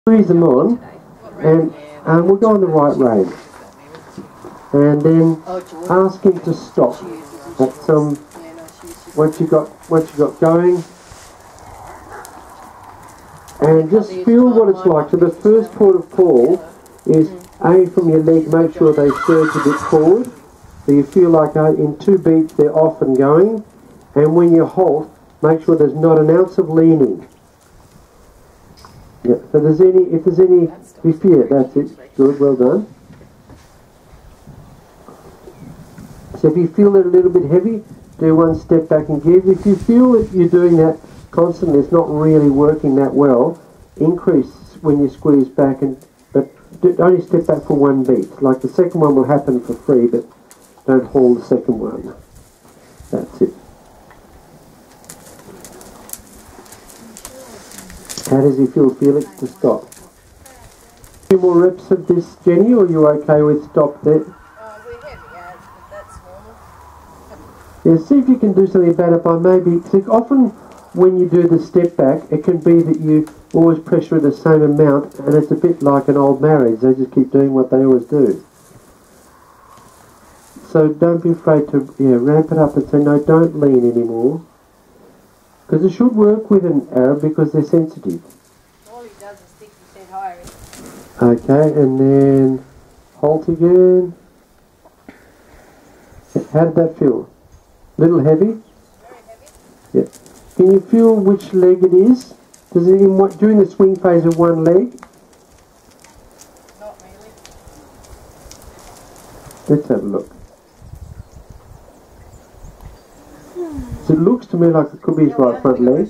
Squeeze them on, and we'll go on the right rein. And then ask him to stop at some. Once you got going, and just feel what it's like. So the first port of call is aim from your leg. Make sure they surge a bit forward. So you feel like in 2 beats they're off and going. And when you halt, make sure there's not an ounce of leaning. Yeah. So if there's any, that's it. Good, well done. So if you feel it a little bit heavy, do 1 step back and give. If you feel that you're doing that constantly, it's not really working that well, increase when you squeeze back, but only step back for 1 beat. Like the second one will happen for free, but don't haul the second one. That's it. How does he feel, Felix, to stop? 2 more reps of this, Jenny, or are you okay with stop there? We're heavy, but that's normal. Yeah, see if you can do something about it by maybe... See, often when you do the step back, it can be that you always pressure the same amount, and it's a bit like an old marriage. They just keep doing what they always do. So don't be afraid to ramp it up and say, no, don't lean anymore. Because it should work with an Arab because they're sensitive. All he does is 60% higher. Okay, and then halt again. How did that feel? Little heavy? Very heavy. Yeah. Can you feel which leg it is? Does it during the swing phase of 1 leg? Not really. Let's have a look. So it looks to me like it could be his right front leg.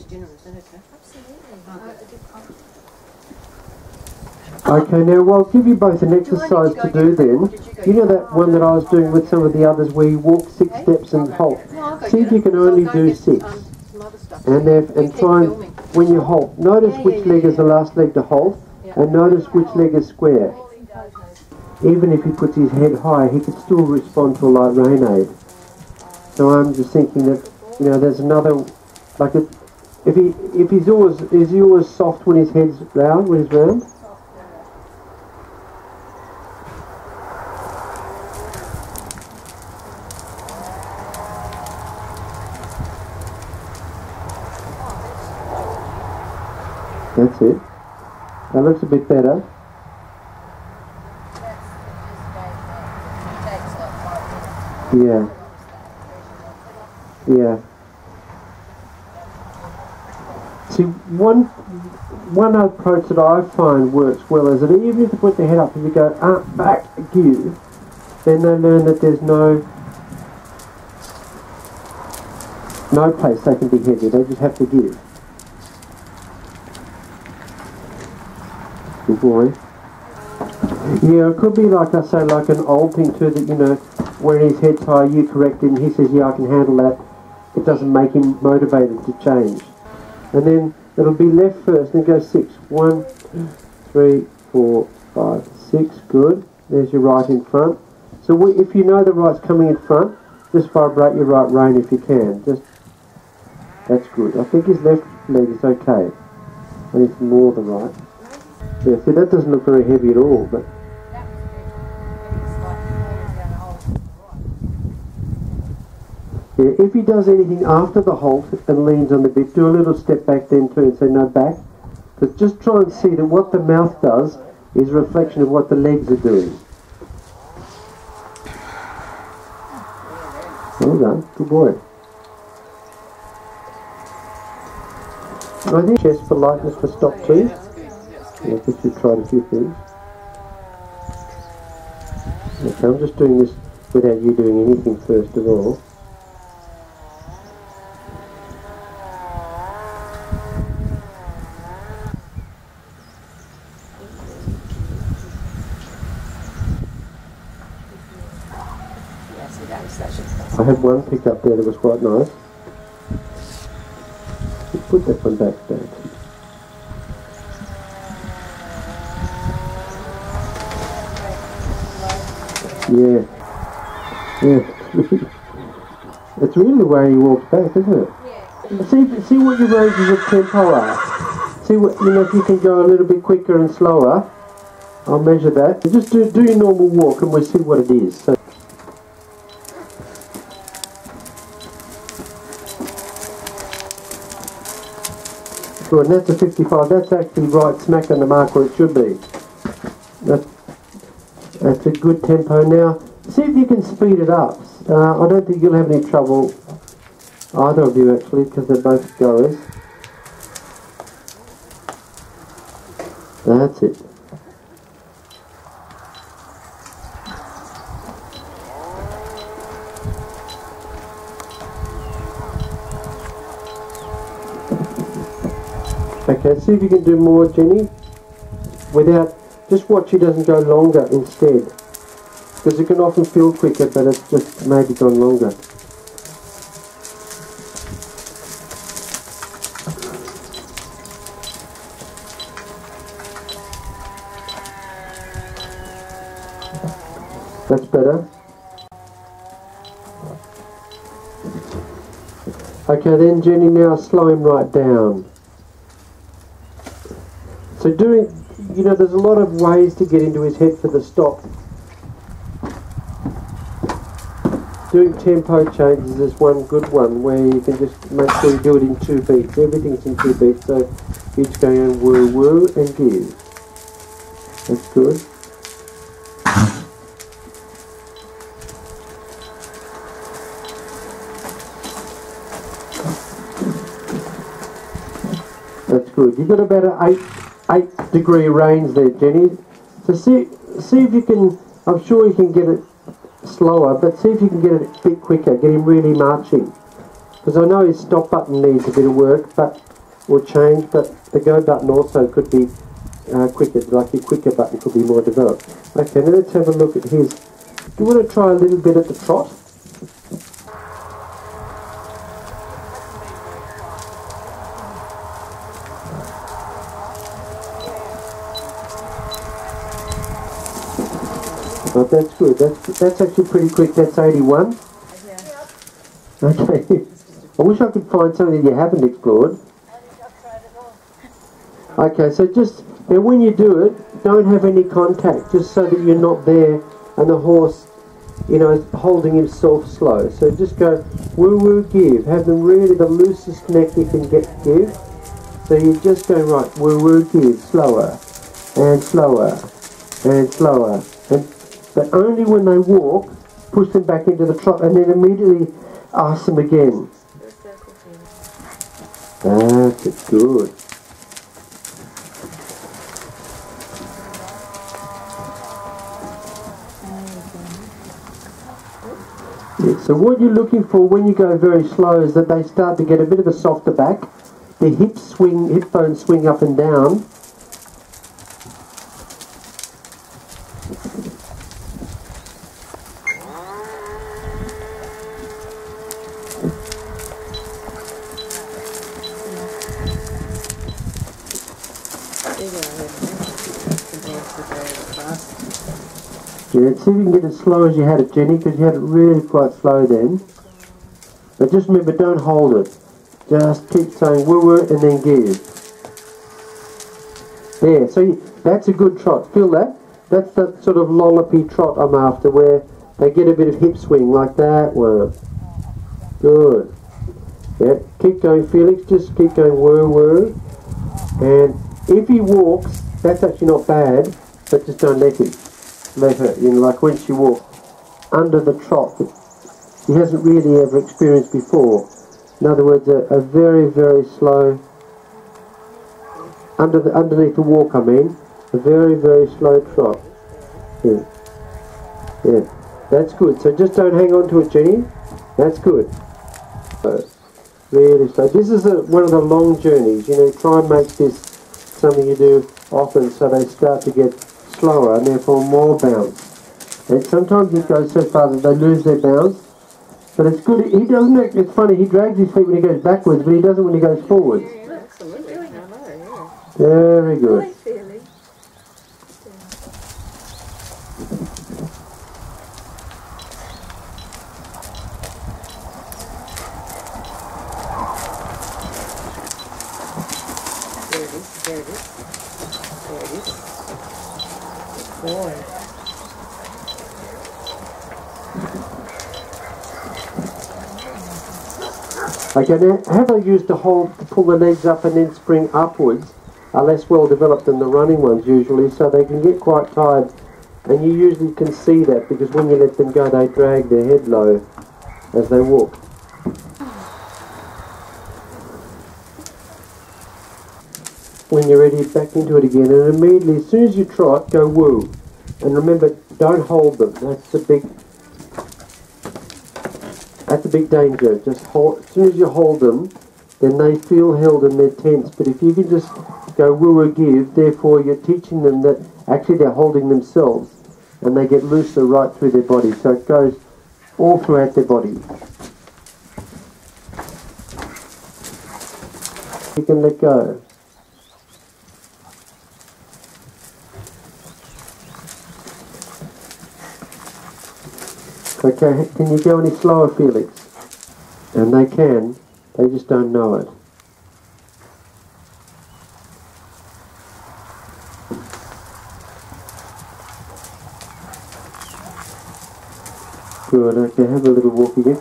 Okay, now I'll give you both an exercise to do then. You know that one that I was doing with some of the others where you walk 6 steps and halt. See if you can only do 6. And try and, when you halt, notice which leg is the last leg to halt, and notice which leg is square. Even if he puts his head high, he could still respond to a light rain aid. So I'm just thinking that, there's another, like if he's always, is he always soft when his head's round, when he's round? That's it. That looks a bit better. Yeah. Yeah. See, one approach that I find works well is that even if you put the head up and you go back, give, then they learn that there's no place they can be heavy. They just have to give. Good boy. Yeah, it could be like I say, like an old thing too, that when his head's high, you correct him, he says, yeah, I can handle that. It doesn't make him motivated to change. And then it'll be left first, then go 6. 1, 2, 3, 4, 5, 6. Good. There's your right in front. So if you know the right's coming in front, just vibrate your right rein if you can. That's good. I think his left leg is okay. And it's more the right. Yeah, see, that doesn't look very heavy at all, but... Yeah, if he does anything after the halt and leans on the bit, do a little step back then too and say no back. But just try and see that what the mouth does is a reflection of what the legs are doing. Well done, good boy. I think chest for lightness for stop too. Yeah, just you've tried a few things. Okay, I'm just doing this without you doing anything first of all. I had one picked up there that was quite nice. Just put that one back down. Yeah. It's really the way he walks back, isn't it? Yeah. See what your ranges of tempo are. See what, you know, if you can go a little bit quicker and slower. I'll measure that. Just do your normal walk and we'll see what it is. So, good, and that's a 55. That's actually right smack on the mark where it should be. That's a good tempo. Now, see if you can speed it up. I don't think you'll have any trouble, either of you actually, because they're both goers. That's it. Okay, see if you can do more, Jenny, without, just watch he doesn't go longer instead, because it can often feel quicker, but it's just maybe gone longer. That's better. Okay, then Jenny, now slow him right down. So doing, you know, there's a lot of ways to get into his head for the stop. Doing tempo changes is one good one, where you can just make sure you do it in 2 beats. Everything's in 2 beats, so each going woo woo and give. That's good. That's good. You've got about an 8-degree range there, Jenny. So see if you can, I'm sure you can get it slower, but see if you can get it a bit quicker, get him really marching. Because I know his stop button needs a bit of work, or change, but the go button also could be quicker, like your quicker button could be more developed. Okay, now let's have a look at his. Do you want to try a little bit at the trot? Oh, that's good. That's actually pretty quick. That's 81. Yeah. Okay. I wish I could find something that you haven't explored. Okay, so just now when you do it, don't have any contact, just so that you're not there and the horse, you know, is holding himself slow. So just go woo woo give. Have them really the loosest neck you can get give. So you just go right woo woo give, slower and slower and slower. But only when they walk, push them back into the trot and then immediately ask them again. That's it, good. Yeah, so what you're looking for when you go very slow is that they start to get a bit of a softer back. The hip bones swing up and down. Yeah, see if you can get it as slow as you had it, Jenny, because you had it really quite slow then. But just remember, don't hold it. Just keep saying woo woo and then give. There, so that's a good trot. Feel that? That's that sort of lollopy trot I'm after, where they get a bit of hip swing like that one. Good. Yeah, keep going, Felix. Just keep going woo woo. And if he walks, that's actually not bad, but just don't let him. Let her, you know, like when she walks under the trot that he hasn't really ever experienced before. In other words, a very, very slow, underneath the walk, I mean, a very, very slow trot. Yeah. Yeah, that's good. So just don't hang on to it, Jenny. That's good. So, really slow. This is one of the long journeys, you know, try and make this something you do often so they start to get slower and therefore more bounce. And sometimes it goes so far that they lose their bounce, but it's good. He doesn't act, it's funny, he drags his feet when he goes backwards, but he doesn't when he goes forwards. Very good. There it is, there it is. There it is. Good boy. Okay, now how they used to pull the legs up and then spring upwards are less well developed than the running ones usually, so they can get quite tired, and you usually can see that because when you let them go they drag their head low as they walk. When you're ready, back into it again, and immediately as soon as you trot, go woo. And remember, don't hold them. That's the big danger. Just hold. As soon as you hold them, then they feel held and they're tense. But if you can just go woo or give, therefore you're teaching them that actually they're holding themselves, and they get looser right through their body. So it goes all throughout their body. You can let go. Okay, can you go any slower, Felix? And they can, they just don't know it. Good, okay, have a little walk again.